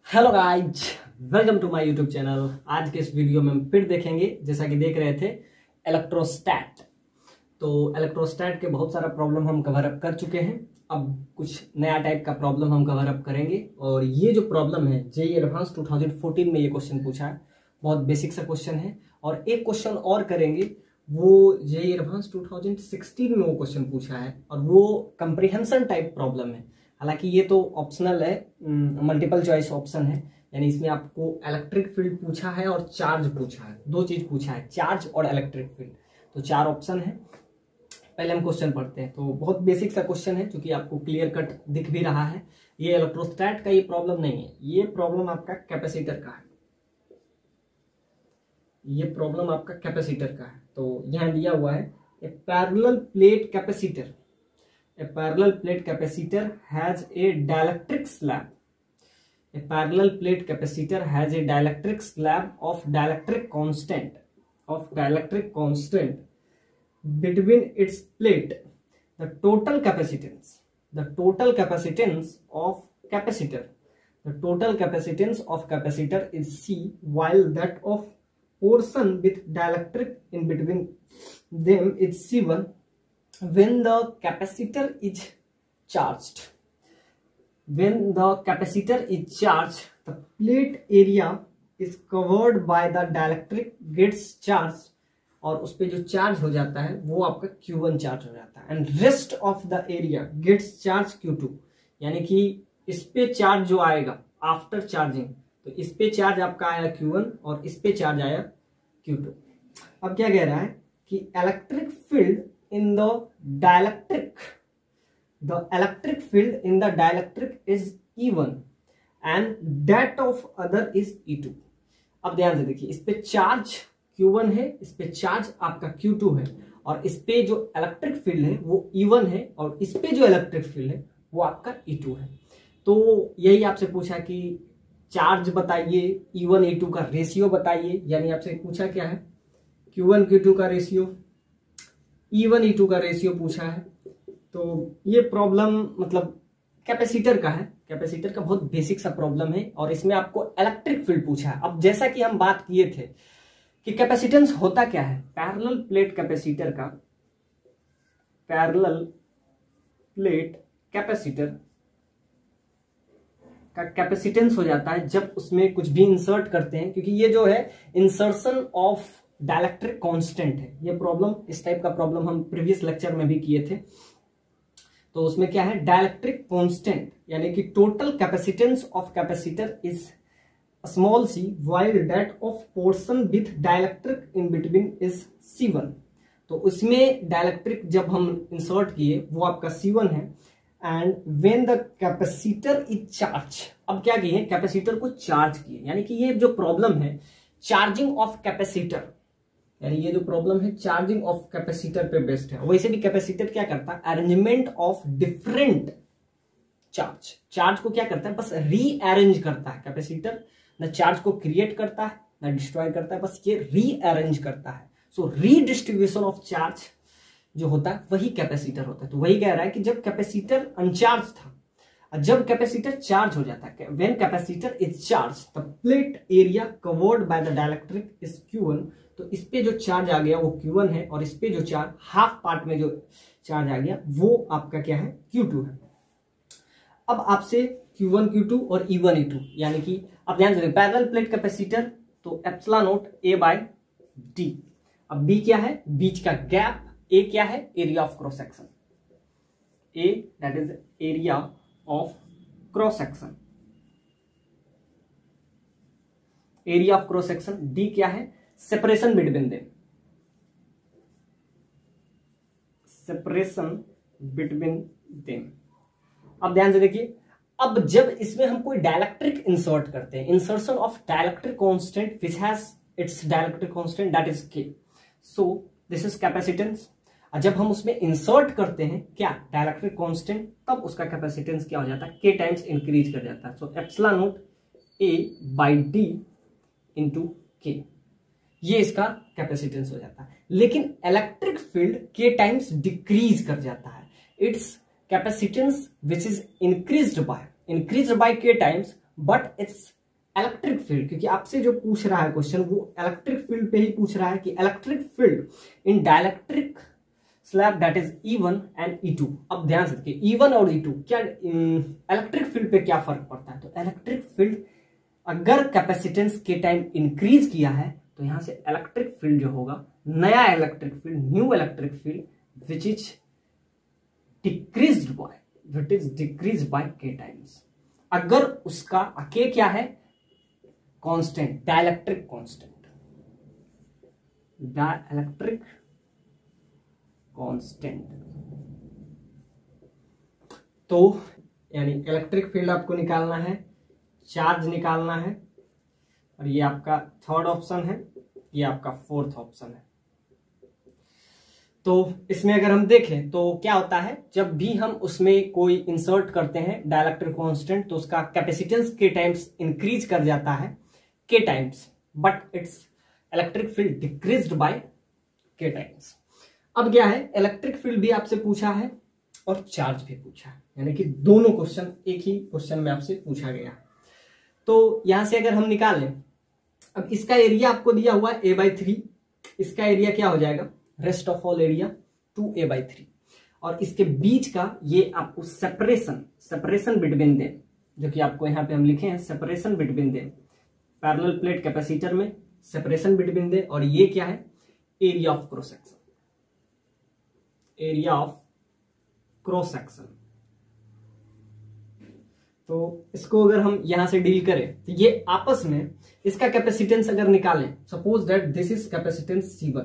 Hello guys, welcome to my YouTube channel. आज के इस वीडियो में हम फिर देखेंगे, जैसा कि देख रहे थे, इलेक्ट्रोस्टैट। तो इलेक्ट्रोस्टैट के बहुत सारा प्रॉब्लम हम कवर अप कर चुके हैं। अब कुछ नया टाइप का प्रॉब्लम हम कवर अप करेंगे। और ये जो प्रॉब्लम है, जेईई एडवांस 2014 में ये क्वेश्चन पूछा है। बहुत बेसिक सा क्वेश्चन है। और एक क्वेश्चन और करेंगे, वो जेईई एडवांस 2016 में वो क्वेश्चन पूछा है, और वो कंप्रीहेंशन टाइप प्रॉब्लम है। हालांकि ये तो ऑप्शनल है, मल्टीपल चॉइस ऑप्शन है, यानी इसमें आपको इलेक्ट्रिक फील्ड पूछा है और चार्ज पूछा है, दो चीज पूछा है, चार्ज और इलेक्ट्रिक फील्ड। तो चार ऑप्शन है। पहले हम क्वेश्चन पढ़ते हैं। तो बहुत बेसिक सा क्वेश्चन है, क्योंकि आपको क्लियर कट दिख भी रहा है। ये इलेक्ट्रोस्टैट का ये प्रॉब्लम नहीं है, ये प्रॉब्लम आपका कैपेसिटर का है। ये प्रॉब्लम आपका कैपेसिटर का है। तो यहां दिया हुआ है a parallel plate capacitor. A parallel plate capacitor has a dielectric slab. A parallel plate capacitor has a dielectric slab of dielectric constant between its plate. The total capacitance of capacitor is C, while that of portion with dielectric in between them is C1. When the capacitor is charged, the plate area is covered by the dielectric gets charged, और उस पे जो charge हो जाता है वो आपका Q1 charge हो जाता है, and rest of the area gets charge Q2। यानी कि इस पे चार्ज जो आएगा आफ्टर चार्जिंग, तो इस पे चार्ज आपका आया Q1 और इस पे चार्ज आया Q2। अब क्या कह रहा है कि electric field in the dielectric is E1 and that of other is E2। अब ध्यान से देखिए, इस पे चार्ज Q1 है, इस पे चार्ज आपका Q2 है, और इस पे जो इलेक्ट्रिक फील्ड है वो E1 है, और इस पे जो इलेक्ट्रिक फील्ड है वो आपका E2 है। तो यही आपसे पूछा कि चार्ज बताइए, E1 E2 का रेशियो बताइए। यानी आपसे पूछा क्या है, Q1 Q2 का रेशियो, E1 E2 का रेशियो पूछा है। तो ये प्रॉब्लम मतलब कैपेसिटर का है। कैपेसिटर का बहुत बेसिक सा प्रॉब्लम है, और इसमें आपको इलेक्ट्रिक फील्ड पूछा है। अब जैसा कि हम बात किए थे कि कैपेसिटेंस होता क्या है, पैरेलल प्लेट कैपेसिटर का कैपेसिटेंस हो जाता है जब उसमें कुछ भी इंसर्ट करते हैं, क्योंकि ये जो है इंसर्शन ऑफ डायलेक्ट्रिक कांस्टेंट है। ये प्रॉब्लम, इस टाइप का प्रॉब्लम हम प्रीवियस लेक्चर में भी किए थे। तो उसमें क्या है, डायलेक्ट्रिक कांस्टेंट, यानी कि total capacitance of capacitor is small C, while that of portion with dielectric in between is C1। तो उसमें डायलेक्ट्रिक जब हम इंसर्ट किए वो आपका C1 है। And when the capacitor is charge, अब क्या किए, कैपेसिटर को चार्ज किए। यानी कि ये जो प्रॉब्लम है चार्जिंग ऑफ कैपेसिटर, यानी ये जो प्रॉब्लम है चार्जिंग ऑफ कैपेसिटर पे बेस्ड है। वैसे भी कैपेसिटर क्या करता है, अरेंजमेंट ऑफ डिफरेंट चार्ज को क्या करता है, बस रीअरेंज करता है। कैपेसिटर न चार्ज को क्रिएट करता है न डिस्ट्रॉय करता है, बस ये रीअरेंज करता है। सो रीडिस्ट्रीब्यूशन ऑफ चार्ज जो होता है वही कैपेसिटर होता है। तो वही कह रहा है कि जब कैपेसिटर अनचार्ज था, जब कैपेसिटर चार्ज हो जाता है, when capacitor is charge the plate area covered by the dielectric is Q1। तो इस पे जो चार्ज आ गया वो Q1 है, और इस पे जो चार्ज हाफ पार्ट में जो चार्ज आ गया वो आपका क्या है, Q2 है। अब आपसे Q1 Q2 और E1 E2, यानी कि अब ध्यान से पैरेलल प्लेट कैपेसिटर, तो एप्सिलॉन नॉट A/D। अब B क्या है, बीच का गैप, A क्या है, area of cross section, A that is area of cross section, area of cross section. D क्या है, सेपरेशन बिटवीन देम, अब ध्यान से देखिए, अब जब इसमें हम कोई डायलेक्ट्रिक इंसर्ट करते हैं, insertion of dielectric constant which has its dielectric constant that is K, so this is capacitance. जब हम उसमें इंसर्ट करते हैं क्या, डायलेक्ट्रिक कांस्टेंट, तब उसका कैपेसिटेंस क्या हो जाता है, K टाइम्स इंक्रीज कर जाता है। So epsilon nought A/D into K, ये इसका कैपेसिटेंस हो जाता है। लेकिन electric field K times decrease कर जाता है। It's capacitance which is increased by K times, but its electric field, क्योंकि आपसे जो पूछ रहा है क्वेश्चन वो इलेक्ट्रिक फील्ड पे ही पूछ रहा है कि electric field in dielectric slab that is E1 and E2। अब ध्यान से देखिए E1 और E2 क्या इलेक्ट्रिक फील्ड पे क्या फर्क पड़ता है। तो इलेक्ट्रिक फील्ड अगर कैपेसिटेंस के टाइम इंक्रीज किया है तो यहां से इलेक्ट्रिक फील्ड जो होगा, नया electric field, new electric field which is decreased bye k times. अगर उसका k क्या है, constant, dielectric constant, dielectric constant. तो यानी इलेक्ट्रिक फील्ड आपको निकालना है, चार्ज निकालना है, और ये आपका थर्ड ऑप्शन है, ये आपका फोर्थ ऑप्शन है। तो इसमें अगर हम देखें तो क्या होता है, जब भी हम उसमें कोई इंसर्ट करते हैं डाइलेक्ट्रिक कांस्टेंट तो उसका कैपेसिटेंस के टाइम्स इंक्रीज कर जाता है k times, but it's electric field decreased bye k times. अब क्या है, इलेक्ट्रिक फील्ड भी आपसे पूछा है और चार्ज भी पूछा है, यानी कि दोनों क्वेश्चन एक ही क्वेश्चन में आपसे पूछा गया। तो यहां से अगर हम निकालें, अब इसका एरिया आपको दिया हुआ है a/3, इसका एरिया क्या हो जाएगा, rest of all area 2a/3, और इसके बीच का ये आपको सेपरेशन बिटवीन देम, जो कि आपको यहां पे हम लिखे हैं separation between them, parallel plate capacitor में सेपरेशन बिटवीन दे, और ये क्या है, area of cross section, area of cross section. तो इसको अगर हम यहां से डील करें तो ये आपस में इसका कैपेसिटेंस अगर निकालें, suppose that this is capacitance C1।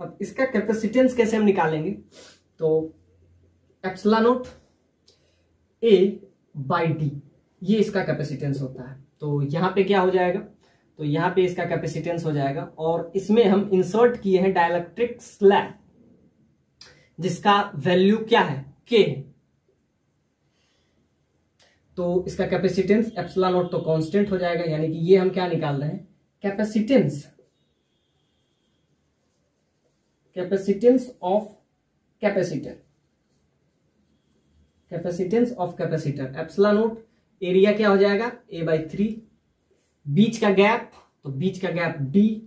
अब इसका कैपेसिटेंस कैसे हम निकालेंगे, तो एप्सिलॉन नॉट A/D ये इसका कैपेसिटेंस होता है। तो यहां पे क्या हो जाएगा, तो यहां पे इसका कैपेसिटेंस हो जाएगा, और इसमें हम इंसर्ट किए हैं डाइलेक्ट्रिक स्लैब जिसका वैल्यू क्या है, k है। तो इसका कैपेसिटेंस एप्सिलॉन नॉट तो कांस्टेंट हो जाएगा, यानी कि ये हम क्या निकाल रहे हैं, capacitance of capacitor, capacitance of capacitor epsilon not, area क्या हो जाएगा a/3, बीच का गैप, तो बीच का गैप d,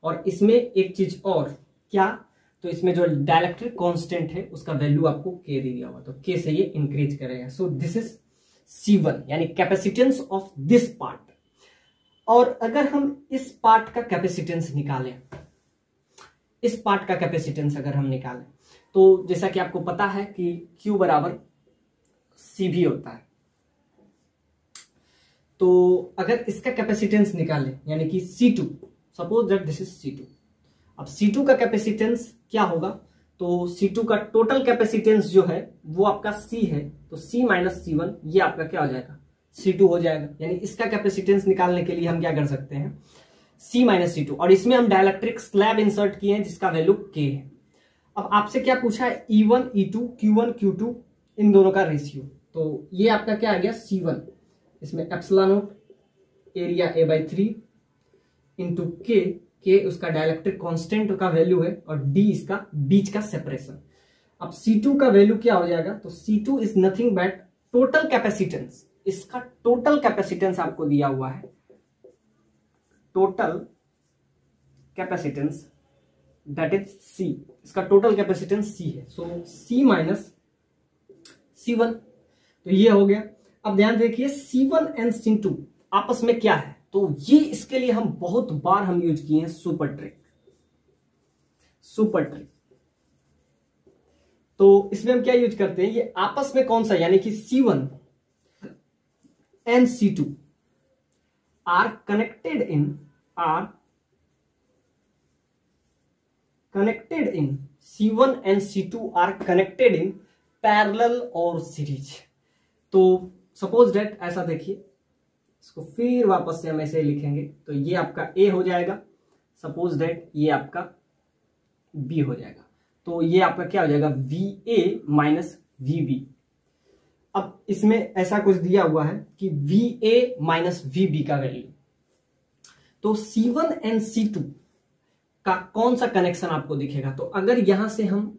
और इसमें एक चीज और क्या, तो इसमें जो डाइलेक्ट्रिक कांस्टेंट है उसका वैल्यू आपको k दे दिया हुआ, तो k से ये इंक्रीज करेगा। सो दिस इज C1 यानी कैपेसिटेंस ऑफ दिस पार्ट। और अगर हम इस पार्ट का कैपेसिटेंस निकालें, इस पार्ट का कैपेसिटेंस अगर हम निकालें, तो जैसा कि आपको पता है कि Q बराबर CV होता है। तो अगर इसका कैपेसिटेंस निकालें यानी कि C2, suppose that this is C2। अब C2 का कैपेसिटेंस क्या होगा, तो C2 का टोटल कैपेसिटेंस जो है वो आपका C है, तो C माइनस C1 ये आपका क्या हो जाएगा, C2 हो जाएगा। यानी इसका कैपेसिटेंस निकालने के लिए हम क्या कर सकते हैं, C माइनस C2, और इसमें हम डाइलेक्ट्रिक स्लैब इंसर्ट किए हैं जिसका वैल्यू k है। अब आपसे क्या पूछा है, E1 E2 Q1 Q2 इन दोनों का रेशियो, तो ये आपका क्या आ गया C1, इसमें epsilon not area a/3 into k उसका डाइलेक्ट्रिक कांस्टेंट का वैल्यू है, और d इसका बीच का सेपरेशन। अब C2 का वैल्यू क्या हो जाएगा, तो C2 is nothing but total capacitance, इसका टोटल कैपेसिटेंस आपको दिया हुआ है, total capacitance that is C, इसका टोटल कैपेसिटेंस C है, सो C माइनस C1, तो ये हो गया। अब ध्यान देखिए C1 एंड C2 आपस में क्या है, तो ये इसके लिए हम बहुत बार हम यूज किए हैं सुपर ट्रिक। तो इसमें हम क्या यूज करते हैं, ये आपस में कौन सा, यानी कि C1 and C2 are connected in C1 and C2 are connected in parallel और सीरीज। तो सपोज दैट ऐसा देखिए, इसको फिर वापस से हम ऐसे लिखेंगे, तो ये आपका A हो जाएगा, सपोज दैट ये आपका B हो जाएगा, तो ये आपका क्या हो जाएगा, VA माइनस VB। अब इसमें ऐसा कुछ दिया हुआ है कि VA माइनस VB का वैल्यू, तो C1 एंड C2 का कौन सा कनेक्शन आपको दिखेगा, तो अगर यहां से हम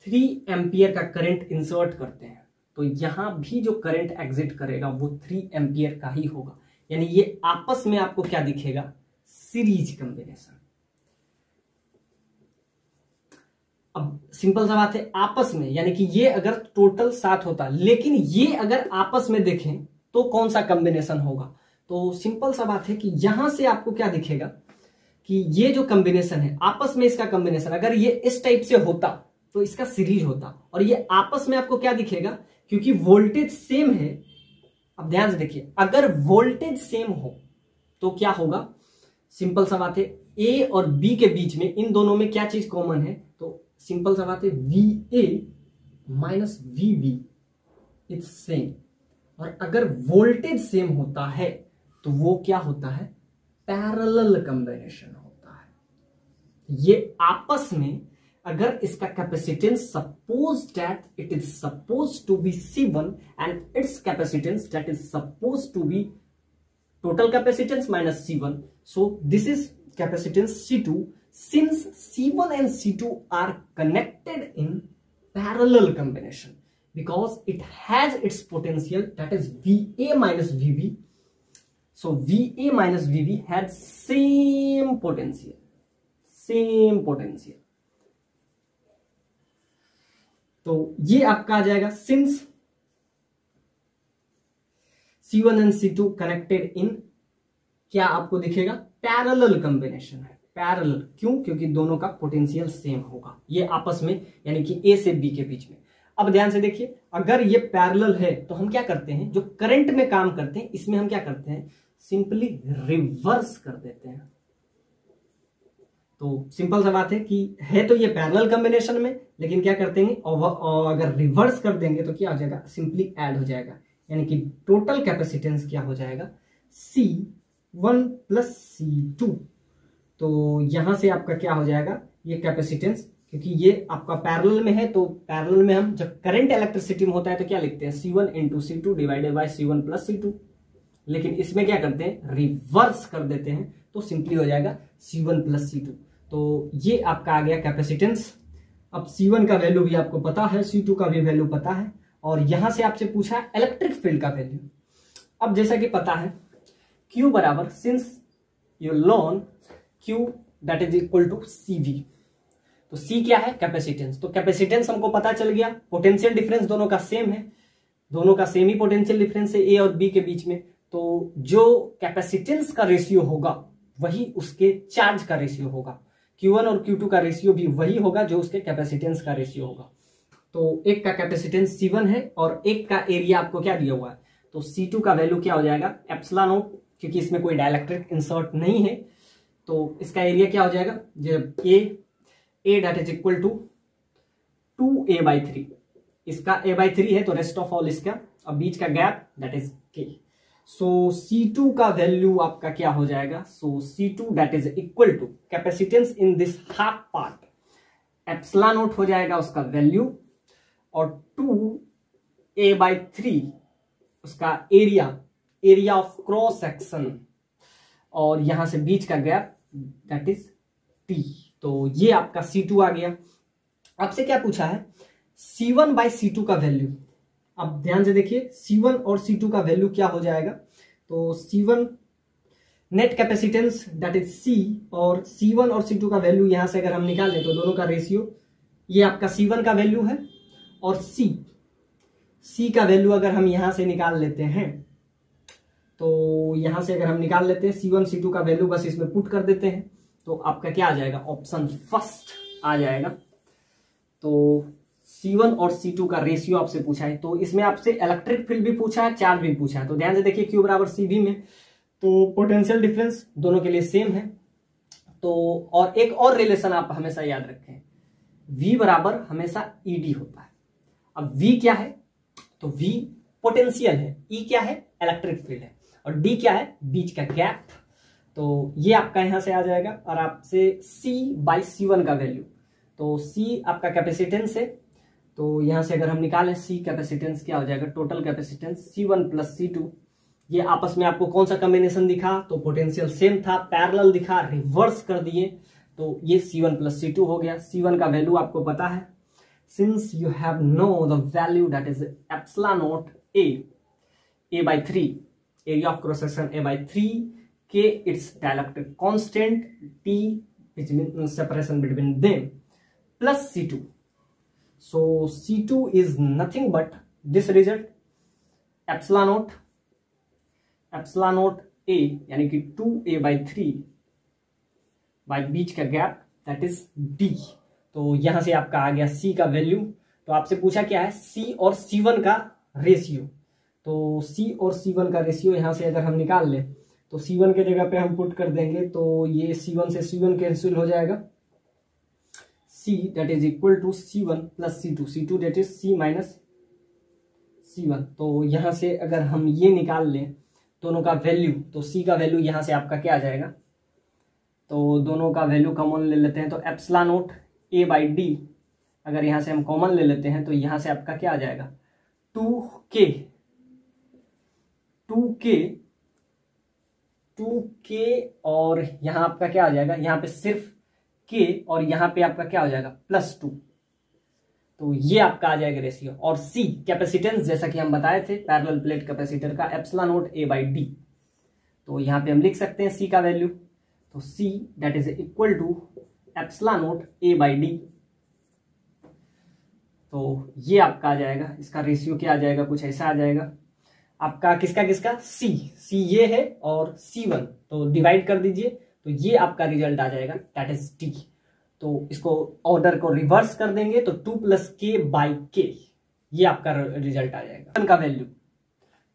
3 एम्पियर का करंट इंसर्ट करते हैं तो यहां भी जो करंट एग्जिट करेगा वो 3 एम्पियर का ही होगा, यानी ये आपस में आपको क्या दिखेगा, सीरीज कॉम्बिनेशन। अब सिंपल सा बात है, आपस में यानी कि ये अगर टोटल 7 होता, लेकिन ये अगर आपस में देखें तो कौन सा कॉम्बिनेशन होगा। तो सिंपल सा बात है कि यहां से आपको क्या दिखेगा कि ये जो कॉम्बिनेशन है आपस में, इसका कॉम्बिनेशन अगर ये इस टाइप से होता तो इसका सीरीज होता, और ये आपस में आपको क्या दिखेगा, क्योंकि वोल्टेज सेम है। अब ध्यान से देखिए, अगर वोल्टेज सेम हो तो क्या होगा, सिंपल सा बात है, ए और बी के बीच में इन दोनों में क्या चीज कॉमन है, तो सिंपल सा बात है, V A minus V B is same. और अगर वोल्टेज सेम होता है तो वो क्या होता है, पैरेलल कॉम्बिनेशन होता है। ये आपस में अगर इसका capacitance suppose that it is suppose to be C1 and it's capacitance that is suppose to be total capacitance minus C1, so this is capacitance C2. Since C1 and C2 are connected in parallel combination, because it has its potential, that is VA minus VB, so VA minus VB had same potential, तो ये आपका आ जाएगा, since C1 and C2 connected in, क्या आपको दिखेगा, parallel combination है। Parallel क्यों, क्योंकि दोनों का पोटेंशियल सेम होगा, ये आपस में यानी कि A से B के बीच में। अब ध्यान से देखिए, अगर ये पैरेलल है तो हम क्या करते हैं, जो करंट में काम करते हैं इसमें हम क्या करते हैं, सिंपली रिवर्स कर देते हैं। तो सिंपल सा बात है कि है तो ये पैरेलल कॉम्बिनेशन में, लेकिन क्या करते हैं, और अगर रिवर्स कर देंगे तो क्या हो जाएगा, सिंपली ऐड हो जाएगा, यानी कि टोटल कैपेसिटेंस क्या हो जाएगा, C1 प्लस C2। तो यहां से आपका क्या हो जाएगा, ये कैपेसिटेंस, क्योंकि ये आपका पैरेलल में है, तो पैरेलल में हम जब करंट इलेक्ट्रिसिटी में होता है तो क्या लिखते हैं, C1 into C2 divided by C1 plus C2। लेकिन इसमें क्या करते हैं, रिवर्स कर देते हैं, तो सिंपली हो जाएगा C1 प्लस C2। तो ये आपका आ गया कैपेसिटेंस। अब C1 का वैल्यू भी आपको पता है, C2 का भी वैल्यू पता है, और यहां से आपसे पूछा है इलेक्ट्रिक फील्ड का वैल्यू। अब जैसा कि पता है, Q बराबर, since you learn Q that is equal to CV, तो C क्या है, कैपेसिटेंस। तो कैपेसिटेंस हमको पता चल गया, पोटेंशियल डिफरेंस दोनों का सेम है, दोनों का सेम ही पोटेंशियल डिफरेंस है A और B के बीच में। तो जो कैपेसिटेंस का रेशियो होगा वही उसके चार्ज का रेशियो होगा, Q1 और Q2 का रेशियो भी वही होगा जो उसके कैपेसिटेंस का रेशियो होगा। तो एक का कैपेसिटेंस C1 है और एक का एरिया आपको क्या दिया हुआ है, तो C2 का वैल्यू क्या हो जाएगा, एप्सिलॉन नॉट, क्योंकि इसमें कोई डाइलेक्ट्रिक इंसर्ट नहीं है, तो इसका एरिया क्या हो जाएगा, जब A that is equal to 2A/3, इसका A/3 है तो रेस्ट ऑफ ऑल इसका, अब बीच का gap that is K। So C2 का वैल्यू आपका क्या हो जाएगा, so C2 that is equal to capacitance in this half part, epsilon naught हो जाएगा उसका वैल्यू, और 2A/3 उसका एरिया ऑफ क्रॉस सेक्शन, और यहां से बीच का गैप दैट इज T। तो ये आपका C2 आ गया। आपसे क्या पूछा है, C1/C2 का वैल्यू। अब ध्यान से देखिए, C1 और C2 का वैल्यू क्या हो जाएगा, तो C1 net capacitance that is C, और C1 और C2 का वैल्यू यहां से अगर हम निकाल लें तो दोनों का रेशियो, ये आपका C1 का वैल्यू है, और C का वैल्यू अगर हम यहां से निकाल लेते हैं, तो यहां से अगर हम निकाल लेते हैं C1 C2 का वैल्यू, बस इसमें पुट कर देते हैं, तो आपका क्या आ जाएगा, ऑप्शन फर्स्ट आ जाएगा। तो C1 और C2 का रेशियो आपसे पूछा है, तो इसमें आपसे इलेक्ट्रिक फील्ड भी पूछा है, चार्ज भी पूछा है। तो ध्यान से देखिए, Q बराबर CV में तो पोटेंशियल डिफरेंस दोनों के लिए सेम है। तो और एक और रिलेशन आप हमेशा याद रखें, V बराबर हमेशा ED होता है। अब V क्या है, तो V पोटेंशियल है, E क्या है, इलेक्ट्रिक फील्ड है, और D क्या है, बीच का गैप। तो ये आपका यहां से आ जाएगा, और आपसे C/C1 का वैल्यू, तो C आपका कैपेसिटेंस है, तो यहां से अगर हम निकालें C कैपेसिटेंस क्या हो जाएगा, total capacitance C1 plus C2। ये आपस में आपको कौन सा कॉम्बिनेशन दिखा, तो पोटेंशियल सेम था, पैरेलल दिखा, रिवर्स कर दिए, तो ये C1 प्लस C2 हो गया। C1 का वैल्यू आपको पता है, since you have know the value that is epsilon not A/3, area of cross section A by 3, K its dielectric constant, T which means separation between them, plus C2. So C2 is nothing but this result, epsilon naught A यानी कि 2A by 3 by बीच का gap, that is D। तो यहां से आपका आ गया C का value. तो आपसे पूछा क्या है, C और C1 का रेशियो। तो C और C1 का रेशियो यहां से अगर हम निकाल लें तो C1 के जगह पे हम पुट कर देंगे तो ये C1 से C1 कैंसिल हो जाएगा, C that is equal to C1 plus C2 that is C minus C1। तो यहां से अगर हम ये निकाल लें दोनों का वैल्यू, तो C का वैल्यू यहां से आपका क्या आ जाएगा, तो दोनों का वैल्यू कॉमन ले लेते हैं तो epsilon naught A by D अगर यहां से हम कॉमन ले लेते हैं तो यहां से आपका क्या आ जाएगा, 2K और यहां आपका क्या आ जाएगा, यहां पे सिर्फ K और यहां पे आपका क्या हो जाएगा +2। तो ये आपका आ जाएगा रेशियो। और C कैपेसिटेंस, जैसा कि हम बताए थे पैरेलल प्लेट कैपेसिटर का, epsilon naught A by D। तो यहां पे हम लिख सकते हैं C का वैल्यू, तो C that is equal to epsilon naught A by D। तो ये आपका आ जाएगा, इसका रेशियो क्या आ जाएगा, कुछ ऐसा आ जाएगा आपका, किसका C ये है और C1, तो डिवाइड कर दीजिए तो ये आपका रिजल्ट आ जाएगा, दैट इज D। तो इसको ऑर्डर को रिवर्स कर देंगे तो 2 प्लस K बाई K, ये आपका रिजल्ट आ जाएगा। C1 का वैल्यू,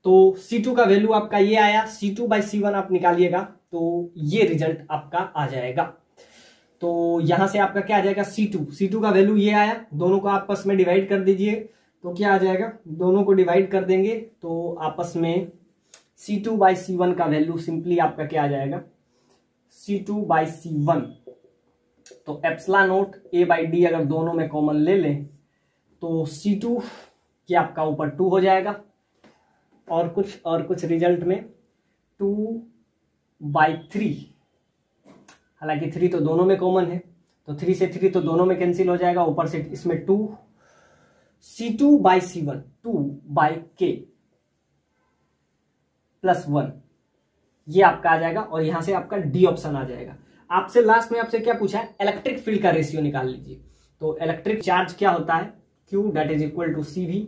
तो C2 का वैल्यू आपका ये आया, C2 बाई C1 आप निकालिएगा तो ये रिजल्ट आपका आ जाएगा। तो यहां से आपका क्या आ जाएगा, C2 का वैल्यू ये आया, दोनों को आपस में डिवाइड कर दीजिए तो क्या आ जाएगा, दोनों को डिवाइड कर देंगे तो आपस में C2 बाई C1 का वैल्यू सिंपली आपका क्या आ जाएगा, C2 बाई C1। तो epsilon naught A by D अगर दोनों में कॉमन ले लें तो C2 की आपका ऊपर 2 हो जाएगा और कुछ रिजल्ट में 2 बाई 3, हालांकि 3 तो दोनों में कॉमन है तो 3 से 3 तो दोनों में कैंसिल हो जाएगा, ऊपर से इसमें 2, C2 by C1 2 by K plus 1, ये आपका आ जाएगा और यहां से आपका D ऑप्शन आ जाएगा। आपसे लास्ट में आपसे क्या पूछा है, इलेक्ट्रिक फील्ड का रेशियो निकाल लीजिए। तो इलेक्ट्रिक चार्ज क्या होता है, Q that is equal to CV।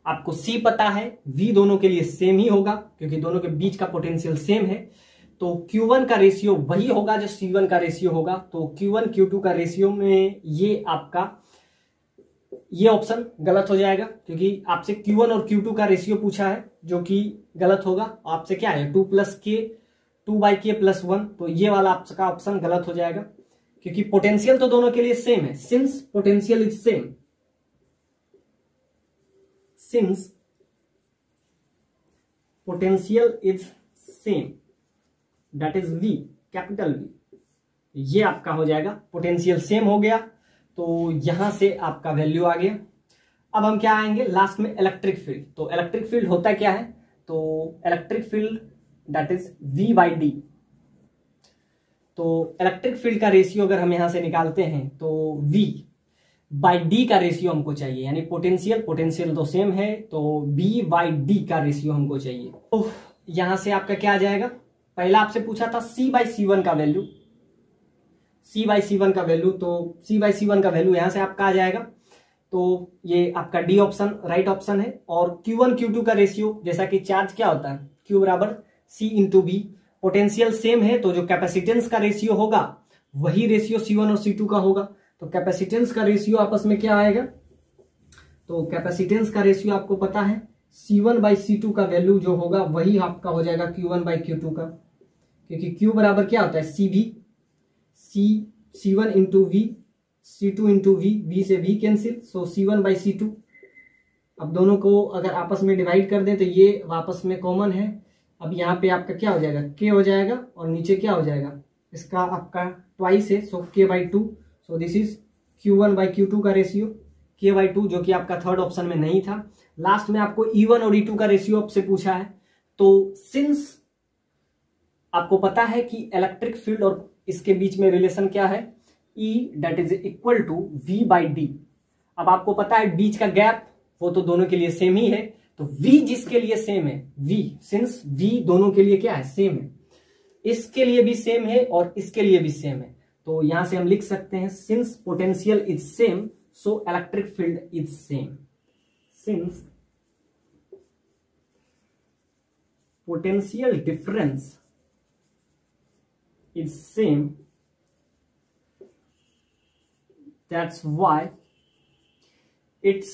आपको C पता है, V दोनों के लिए सेम ही होगा क्योंकि दोनों के बीच का पोटेंशियल सेम है। तो Q1 का रेशियो वही होगा जो C1 का रेशियो होगा। तो Q1 Q2 का रेशियो में ये आपका ये ऑप्शन गलत हो जाएगा क्योंकि आपसे Q1 और Q2 का रेशियो पूछा है जो कि गलत होगा। आपसे क्या है 2 plus K 2 by K plus 1, तो ये वाला आपका ऑप्शन गलत हो जाएगा क्योंकि पोटेंशियल तो दोनों के लिए सेम है। Since potential is same, since potential is same that is V, capital V, ये आपका हो जाएगा, पोटेंशियल सेम हो गया तो यहां से आपका वैल्यू आ गया। अब हम क्या आएंगे लास्ट में, इलेक्ट्रिक फील्ड। तो इलेक्ट्रिक फील्ड होता क्या है, तो electric field that is V by D। तो इलेक्ट्रिक फील्ड का रेशियो अगर हम यहां से निकालते हैं तो V बाई D का रेशियो हमको चाहिए, यानी पोटेंशियल तो सेम है तो V बाई D का रेशियो हमको चाहिए। तो यहां से आपका क्या आ जाएगा, पहला आपसे पूछा था C बाई C1 का वैल्यू, C बाई C1 का वैल्यू, तो C बाई C1 का वैल्यू यहां से आपका आ जाएगा। तो ये आपका D ऑप्शन राइट ऑप्शन है। और Q1 Q2 का रेशियो, जैसा कि चार्ज क्या होता है Q बराबर C into V, potential same है तो जो कैपेसिटेंस का रेशियो होगा वही रेशियो C1 और C2 का होगा। तो कैपेसिटेंस का रेशियो आपस में क्या आएगा, तो कैपेसिटेंस का रेशियो आपको पता है C1 बाई C2 का वैल्यू जो होगा वही आपका हो जाएगा Q1 बाई Q2 का, क्योंकि Q बराबर क्या होता है CV, C1 into V, C2 into V, V से V cancel, so C1 by C2। अब दोनों को अगर आपस में डिवाइड कर दें तो ये वापस में कॉमन है। अब यहाँ पे आपका क्या हो जाएगा, K हो जाएगा और नीचे क्या हो जाएगा, इसका आपका ट्वाइस है, सो K by 2। So this is Q1 by Q2 का रेशियो, K बाई 2, जो कि आपका थर्ड ऑप्शन में नहीं था। लास्ट में आपको E1 और E2 का रेशियो आपसे पूछा है। तो सिंस आपको पता है कि इलेक्ट्रिक फील्ड और इसके बीच में रिलेशन क्या है, E that is equal to V by D। अब आपको पता है बीच का गैप वो तो दोनों के लिए सेम ही है, तो V जिसके लिए सेम है, V सिंस V दोनों के लिए क्या है, सेम है, इसके लिए भी सेम है और इसके लिए भी सेम है, तो यहां से हम लिख सकते हैं since potential is same so electric field is same. Since potential difference is same, that's why it's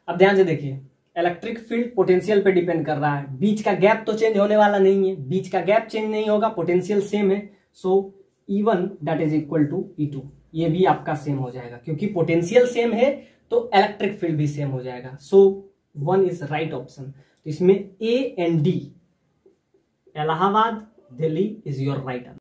अब ध्यान से देखिए, इलेक्ट्रिक फील्ड पोटेंशियल पे डिपेंड कर रहा है, बीच का गैप तो चेंज होने वाला नहीं है, बीच का गैप चेंज नहीं होगा, पोटेंशियल सेम है, so E1 that is equal to E2, ये भी आपका सेम हो जाएगा, क्योंकि पोटेंशियल सेम है तो इलेक्ट्रिक फील्ड भी सेम हो जाएगा, सो 1 इज राइट ऑप्शन। तो इसमें A and D, Allahabad, Delhi is your right answer.